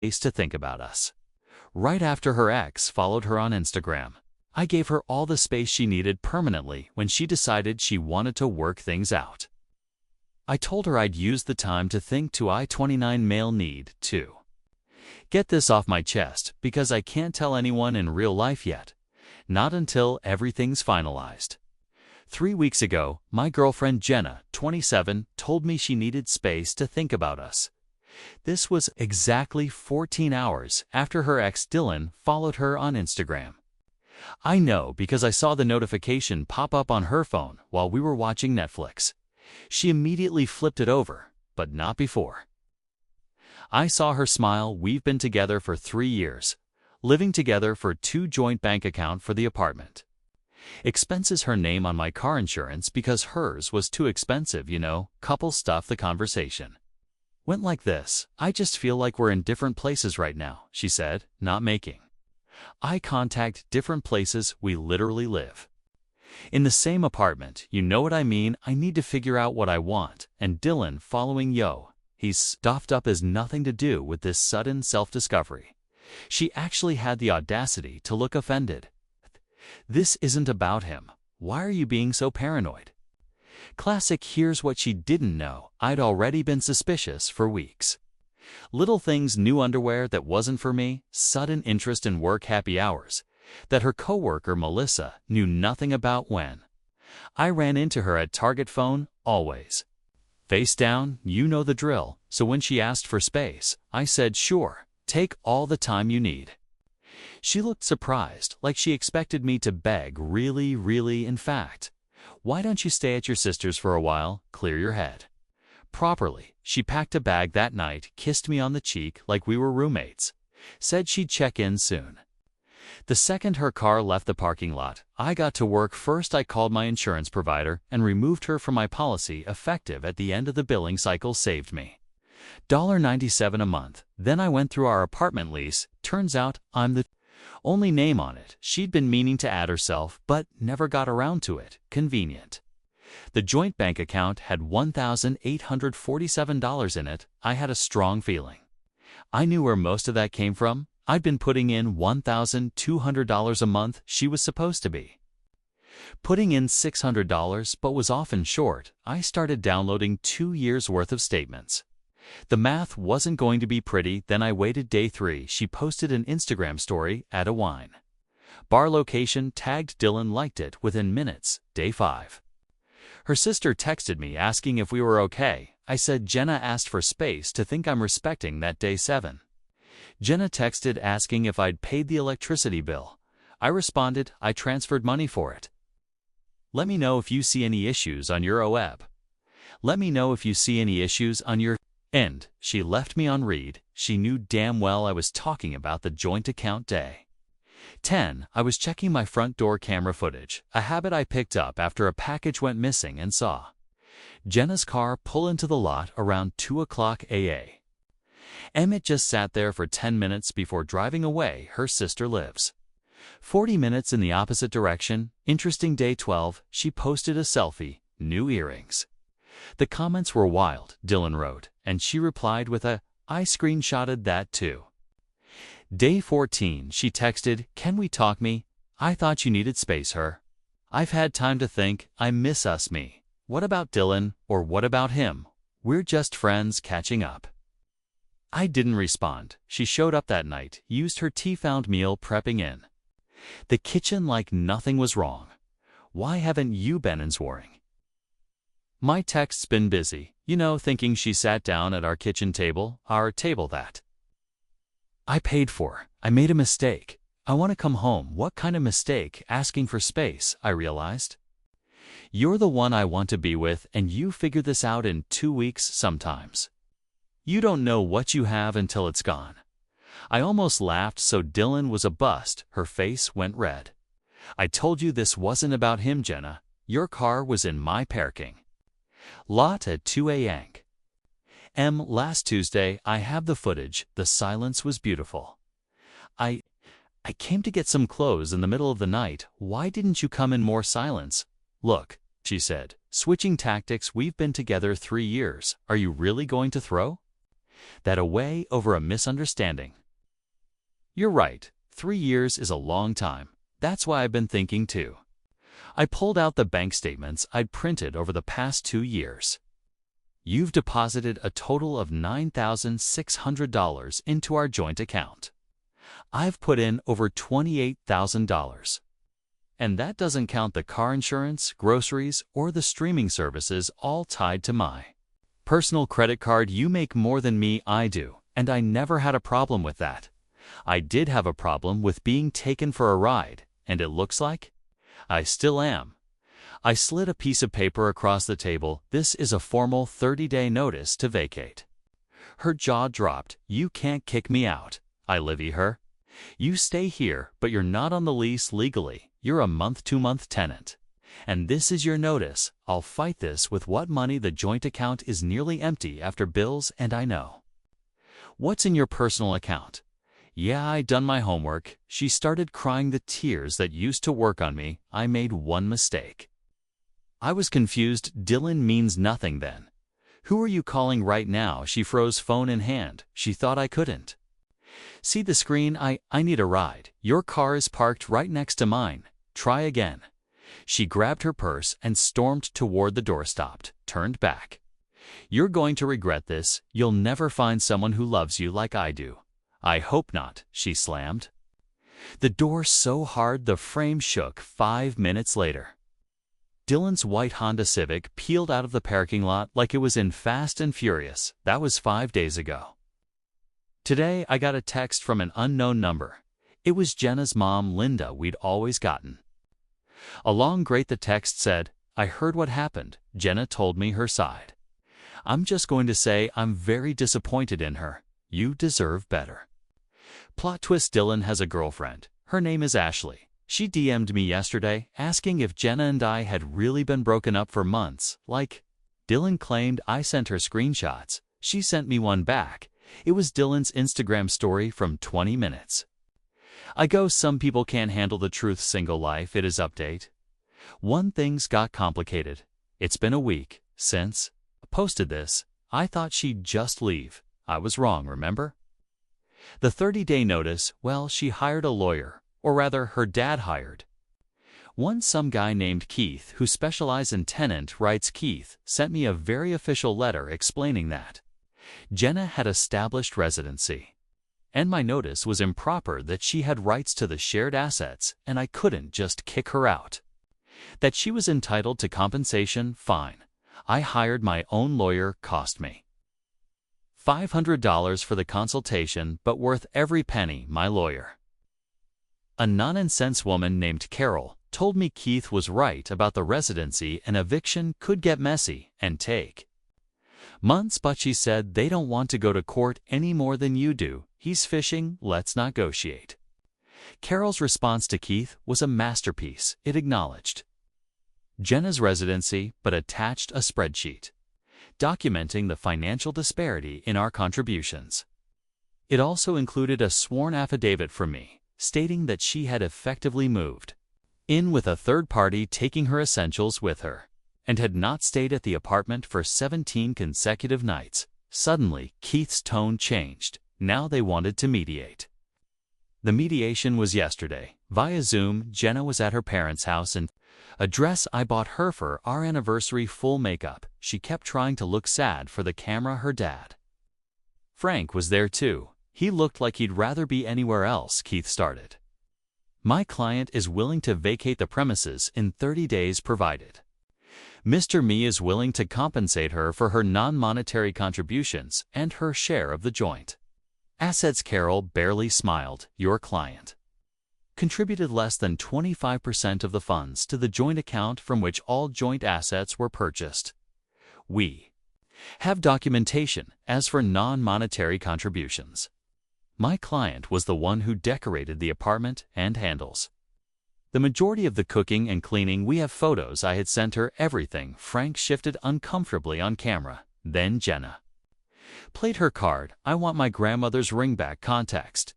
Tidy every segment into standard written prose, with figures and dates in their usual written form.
to think about us. Right after her ex followed her on Instagram, I gave her all the space she needed permanently when she decided she wanted to work things out. I told her I'd use the time to think to I-29 male need to get this off my chest because I can't tell anyone in real life yet, not until everything's finalized. 3 weeks ago, my girlfriend Jenna, 27, told me she needed space to think about us. This was exactly 14 hours after her ex Dylan followed her on Instagram. I know because I saw the notification pop up on her phone while we were watching Netflix. She immediately flipped it over, but not before. I saw her smile. We've been together for 3 years, living together for 2 joint bank account for the apartment. Expenses her name on my car insurance because hers was too expensive, couple stuff. The conversation went like this: I just feel like we're in different places right now, she said, not making eye contact. Different places, we literally live in the same apartment, you know what I mean? I need to figure out what I want. And Dylan following he's stuffed up has nothing to do with this sudden self-discovery. She actually had the audacity to look offended. This isn't about him. Why are you being so paranoid? Classic. Here's what she didn't know. I'd already been suspicious for weeks. Little things: new underwear that wasn't for me, sudden interest in work happy hours that her coworker Melissa knew nothing about. When I ran into her at Target, phone always face down, you know the drill. So when she asked for space, I said, sure, take all the time you need. She looked surprised, like she expected me to beg. Really, in fact, why don't you stay at your sister's for a while, clear your head properly? She packed a bag that night, kissed me on the cheek like we were roommates, said she'd check in soon. The second her car left the parking lot, I got to work. First, I called my insurance provider and removed her from my policy, effective at the end of the billing cycle. Saved me $97 a month. Then I went through our apartment lease. Turns out I'm the only name on it. She'd been meaning to add herself, but never got around to it. Convenient. The joint bank account had $1,847 in it. I had a strong feeling. I knew where most of that came from. I'd been putting in $1,200 a month. She was supposed to be putting in $600, but was often short. I started downloading 2 years' worth of statements. The math wasn't going to be pretty. Then I waited. Day 3, she posted an Instagram story at a wine bar location, tagged Dylan, liked it within minutes. Day 5, her sister texted me asking if we were okay. I said Jenna asked for space to think. I'm respecting that. Day 7, Jenna texted asking if I'd paid the electricity bill. I responded, I transferred money for it. Let me know if you see any issues on your web. Let me know if you see any issues on your end. She left me on read. She knew damn well I was talking about the joint account. Day 10, I was checking my front door camera footage, a habit I picked up after a package went missing, and saw Jenna's car pull into the lot around 2 o'clock a.m. Emmett just sat there for 10 minutes before driving away. Her sister lives 40 minutes in the opposite direction. Interesting. Day 12, she posted a selfie, new earrings. The comments were wild, Dylan wrote, and she replied with a, I screenshotted that too. Day 14, she texted, can we talk me? I thought you needed space. Her, I've had time to think. I miss us. Me, what about Dylan? Or what about him? We're just friends catching up. I didn't respond. She showed up that night, used her tea, found meal prepping in the kitchen like nothing was wrong. Why haven't you been answering my texts? Been busy, thinking. She sat down at our kitchen table, our table that I paid for. I made a mistake. I want to come home. What kind of mistake? Asking for space, I realized. You're the one I want to be with, and you figure this out in 2 weeks sometimes. You don't know what you have until it's gone. I almost laughed. So Dylan was a bust. Her face went red. I told you this wasn't about him, Jenna. Your car was in my parking lot at 2 a.m. last Tuesday. I have the footage. The silence was beautiful. I came to get some clothes in the middle of the night. Why didn't you come in? More silence. Look, she said, switching tactics. We've been together 3 years. Are you really going to throw That away over a misunderstanding. You're right, 3 years is a long time. That's why I've been thinking too. I pulled out the bank statements I'd printed over the past 2 years. You've deposited a total of $9,600 into our joint account. I've put in over $28,000. And that doesn't count the car insurance, groceries, or the streaming services all tied to my personal credit card. You make more than me, I do, and I never had a problem with that. I did have a problem with being taken for a ride, and it looks like I still am. I slid a piece of paper across the table. This is a formal 30-day notice to vacate. Her jaw dropped. You can't kick me out, I livy her. You stay here, but you're not on the lease legally. You're a month-to-month tenant. And this is your notice. I'll fight this with what money. The joint account is nearly empty after bills, and I know. What's in your personal account? Yeah, I done my homework. She started crying the tears that used to work on me. I made one mistake. I was confused. Dylan means nothing then. Who are you calling right now? She froze, phone in hand. She thought I couldn't see the screen. I need a ride. Your car is parked right next to mine. Try again. She grabbed her purse and stormed toward the door, stopped, turned back. You're going to regret this. You'll never find someone who loves you like I do. I hope not, she slammed the door so hard the frame shook. 5 minutes later, Dylan's white Honda Civic peeled out of the parking lot like it was in Fast and Furious. That was 5 days ago. Today, I got a text from an unknown number. It was Jenna's mom, Linda. We'd always gotten along great. The text said, I heard what happened. Jenna told me her side. I'm just going to say I'm very disappointed in her. You deserve better. Plot twist: Dylan has a girlfriend. Her name is Ashley. She DM'd me yesterday asking if Jenna and I had really been broken up for months. Like, Dylan claimed I sent her screenshots. She sent me one back. It was Dylan's Instagram story from 20 minutes ago. Some people can't handle the truth. Single life. It is update. One thing's got complicated. It's been a week since I posted this. I thought she'd just leave. I was wrong, remember? The 30-day notice, well, she hired a lawyer, or rather her dad hired one, some guy named Keith who specializes in tenant rights. Keith sent me a very official letter explaining that Jenna had established residency, and my notice was improper, that she had rights to the shared assets and I couldn't just kick her out, that she was entitled to compensation. Fine. I hired my own lawyer, cost me $500 for the consultation, but worth every penny. My lawyer, a nonsense woman named Carol, told me Keith was right about the residency and eviction could get messy and take months, but she said they don't want to go to court any more than you do. He's fishing, let's negotiate. Carol's response to Keith was a masterpiece. It acknowledged Jenna's residency but attached a spreadsheet documenting the financial disparity in our contributions. It also included a sworn affidavit from me, stating that she had effectively moved in with a third party, taking her essentials with her, and had not stayed at the apartment for 17 consecutive nights. Suddenly, Keith's tone changed. Now they wanted to mediate. The mediation was yesterday, via Zoom. Jenna was at her parents' house and a dress I bought her for our anniversary, full makeup. She kept trying to look sad for the camera. Her dad, Frank, was there too. He looked like he'd rather be anywhere else. Keith started. My client is willing to vacate the premises in 30 days provided Mr. Me is willing to compensate her for her non-monetary contributions and her share of the joint assets. Carol barely smiled. Your client contributed less than 25% of the funds to the joint account from which all joint assets were purchased. We have documentation as for non-monetary contributions. My client was the one who decorated the apartment and handles the majority of the cooking and cleaning. We have photos. I had sent her everything. Frank shifted uncomfortably on camera. Then Jenna played her card. I want my grandmother's ring back. Context: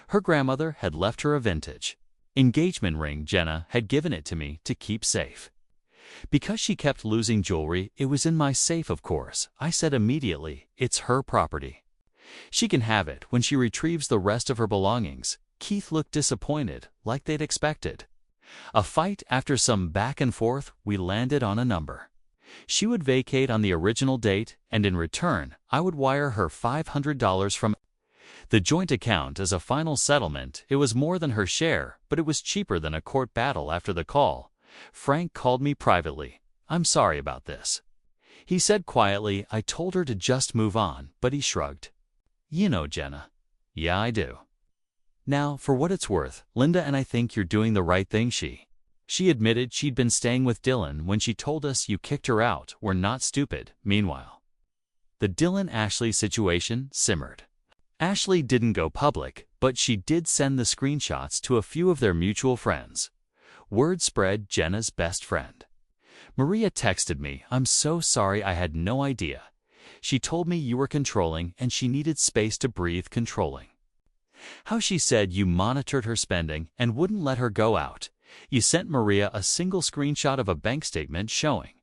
her grandmother had left her a vintage engagement ring. Jenna had given it to me to keep safe because she kept losing jewelry. It was in my safe, of course. I said immediately, it's her property. She can have it when she retrieves the rest of her belongings. Keith looked disappointed, like they'd expected. A fight after some back and forth, we landed on a number. She would vacate on the original date, and in return, I would wire her $500 from the joint account as a final settlement. It was more than her share, but it was cheaper than a court battle. After the call, Frank called me privately. "I'm sorry about this," he said quietly. I told her to just move on, but he shrugged. "You know, Jenna." "Yeah, I do." "Now, for what it's worth, Linda and I think you're doing the right thing." She admitted she'd been staying with Dylan when she told us you kicked her out. We're not stupid. Meanwhile, the Dylan-Ashley situation simmered. Ashley didn't go public, but she did send the screenshots to a few of their mutual friends. Word spread. Jenna's best friend, Maria, texted me, "I'm so sorry, I had no idea. She told me you were controlling and she needed space to breathe." Controlling? How? She said you monitored her spending and wouldn't let her go out. You sent Maria a single screenshot of a bank statement showing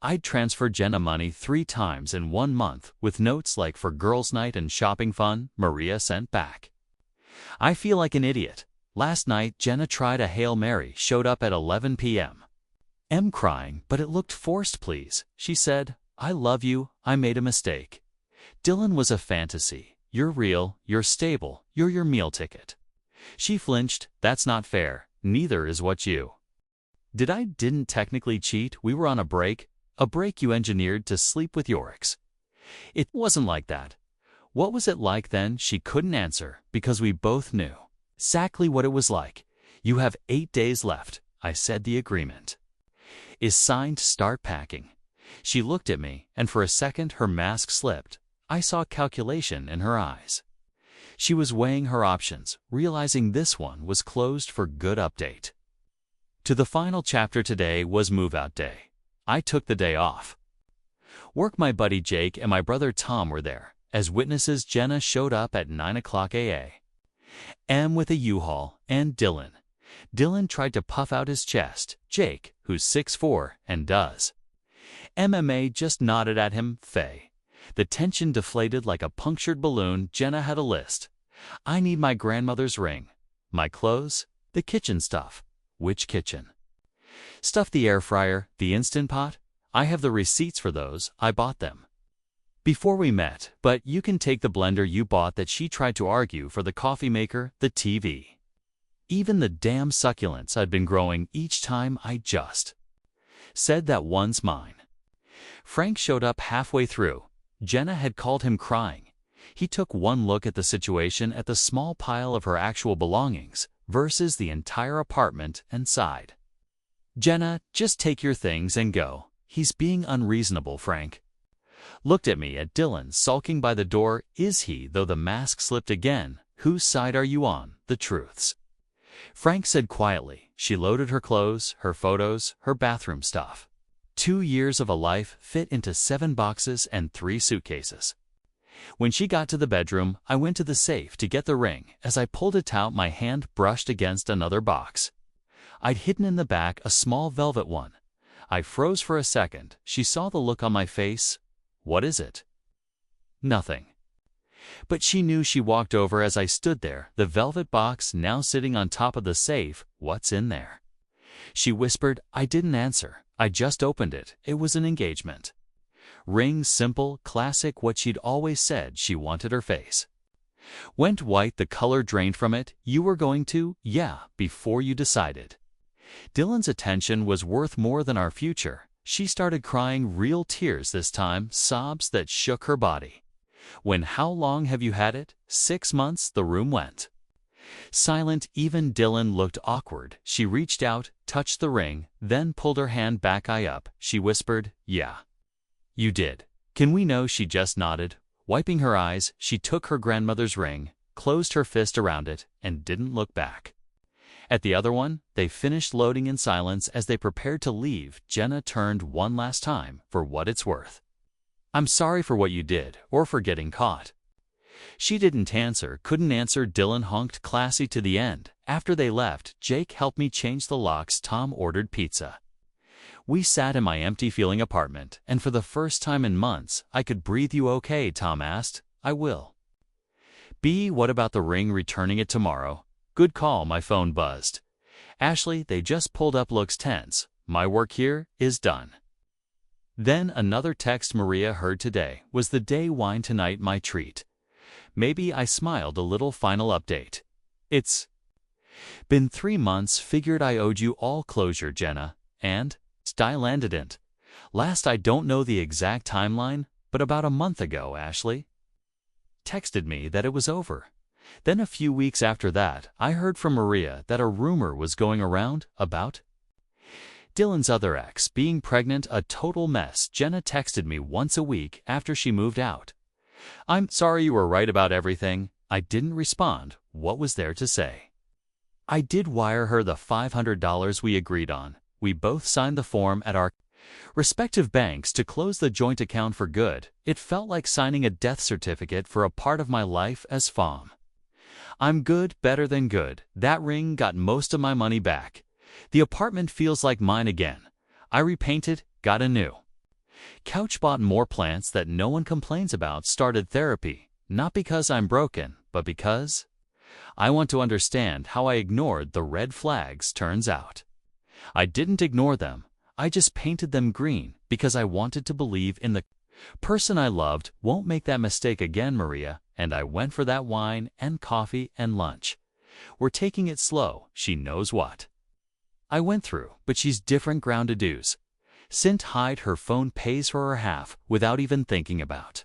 I'd transferred Jenna money 3 times in 1 month, with notes like "for girls' night and shopping fun." Maria sent back, "I feel like an idiot. Last night Jenna tried a Hail Mary, showed up at 11 p.m. I'm crying, but it looked forced. Please," she said. "I love you. I made a mistake. Dylan was a fantasy. You're real, you're stable, you're your meal ticket." She flinched. "That's not fair. Neither is what you did." "I didn't technically cheat. We were on a break you engineered to sleep with Yorick's." "It wasn't like that." "What was it like then?" She couldn't answer because we both knew exactly what it was like. "You have 8 days left." I said the agreement is signed. Start packing." She looked at me, and for a second her mask slipped. I saw calculation in her eyes. She was weighing her options, realizing this one was closed for good. Update to the final chapter. Today was move-out day. I took the day off work. My buddy Jake and my brother Tom were there. As witnesses, Jenna showed up at 9 o'clock a.m. with a U-Haul, and Dylan tried to puff out his chest. Jake, who's 6'4" and does MMA, just nodded at him. The tension deflated like a punctured balloon. Jenna had a list. "I need my grandmother's ring, my clothes, the kitchen stuff." "Which kitchen stuff?" "The air fryer, the Instant Pot. I have the receipts for those. I bought them before we met, but you can take the blender you bought." That she tried to argue for the coffee maker, the TV, even the damn succulents I'd been growing. Each time I just said that one's mine. Frank showed up halfway through. Jenna had called him crying. He took one look at the situation, at the small pile of her actual belongings versus the entire apartment, and sighed. "Jenna, just take your things and go. He's being unreasonable." Frank looked at me, at Dylan sulking by the door. "Is he, though?" The mask slipped again. "Whose side are you on?" "The truth's," Frank said quietly. She loaded her clothes, her photos, her bathroom stuff. 2 years of a life fit into 7 boxes and 3 suitcases. When she got to the bedroom, I went to the safe to get the ring. As I pulled it out, my hand brushed against another box I'd hidden in the back, a small velvet one. I froze for a second. She saw the look on my face. "What is it?" "Nothing." But she knew. She walked over as I stood there, the velvet box now sitting on top of the safe. "What's in there?" she whispered. I didn't answer. I just opened it. It was an engagement ring, simple, classic, what she'd always said. She wanted. Her face went white, the color drained from it. "You were going to?" "Yeah, before you decided Dylan's attention was worth more than our future." She started crying, real tears this time, sobs that shook her body. "When? How long have you had it?" 6 months. The room went silent. Even Dylan looked awkward. She reached out, touched the ring, then pulled her hand back. "Eye up," she whispered. "Yeah, you did. Can we know?" She just nodded. Wiping her eyes, she took her grandmother's ring, closed her fist around it, and didn't look back. At the other one, they finished loading in silence. As they prepared to leave, Jenna turned one last time. "For what it's worth, I'm sorry for what you did, or for getting caught." She didn't answer, couldn't answer. Dylan honked classy to the end. After they left, Jake helped me change the locks. Tom ordered pizza. We sat in my empty feeling apartment, and for the first time in months, I could breathe. "You okay?" Tom asked. I will. B. What about the ring, returning it tomorrow? Good call, my phone buzzed. Ashley, they just pulled up, looks tense. My work here is done. Then another text Maria heard today. Was the day wine tonight my treat? Maybe I smiled a little. Final update. It's been 3 months, figured I owed you all closure, Jenna, and I landed it. Last, I don't know the exact timeline, but about a month ago, Ashley texted me that it was over. Then a few weeks after that, I heard from Maria that a rumor was going around about Dylan's other ex being pregnant. A total mess. Jenna texted me once a week after she moved out. I'm sorry, you were right about everything. I didn't respond. What was there to say? I did wire her the $500 we agreed on. We both signed the form at our respective banks to close the joint account for good. It felt like signing a death certificate for a part of my life as FOM. I'm good, better than good. That ring got most of my money back. The apartment feels like mine again. I repainted, got a new couch, bought more plants that no one complains about, started therapy, not because I'm broken, but because I want to understand how I ignored the red flags. Turns out I didn't ignore them. I just painted them green because I wanted to believe in the person I loved won't make that mistake again, Maria, and I went for that wine and coffee and lunch. We're taking it slow. She knows what I went through, but she's different. Grounded dues. Sint hide, her phone pays for her half without even thinking about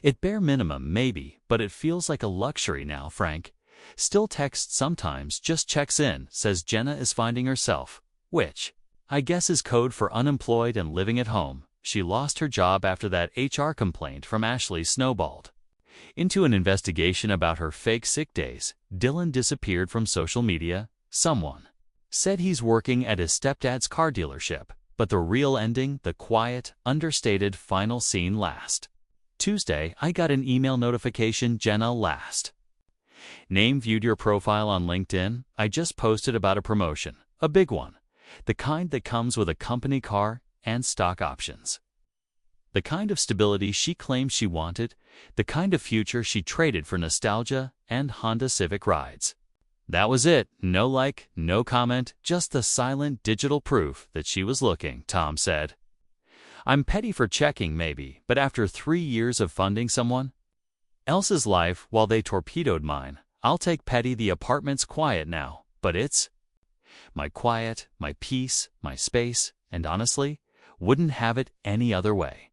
it. Bare minimum, maybe, but it feels like a luxury now. Frank still texts sometimes, just checks in, says Jenna is finding herself, which I guess is code for unemployed and living at home. She lost her job after that HR complaint from Ashley snowballed into an investigation about her fake sick days. Dylan disappeared from social media. Someone said he's working at his stepdad's car dealership, but the real ending, the quiet, understated final scene. Last Tuesday, I got an email notification. Jenna, last name viewed your profile on LinkedIn. I just posted about a promotion, a big one, the kind that comes with a company car and stock options, the kind of stability she claimed she wanted, the kind of future she traded for nostalgia and Honda Civic rides. That was it. No like, no comment, just the silent digital proof that she was looking, Tom said. I'm petty for checking, maybe, but after 3 years of funding someone else's life while they torpedoed mine, I'll take petty. The apartment's quiet now, but it's my quiet, my peace, my space, and honestly, wouldn't have it any other way.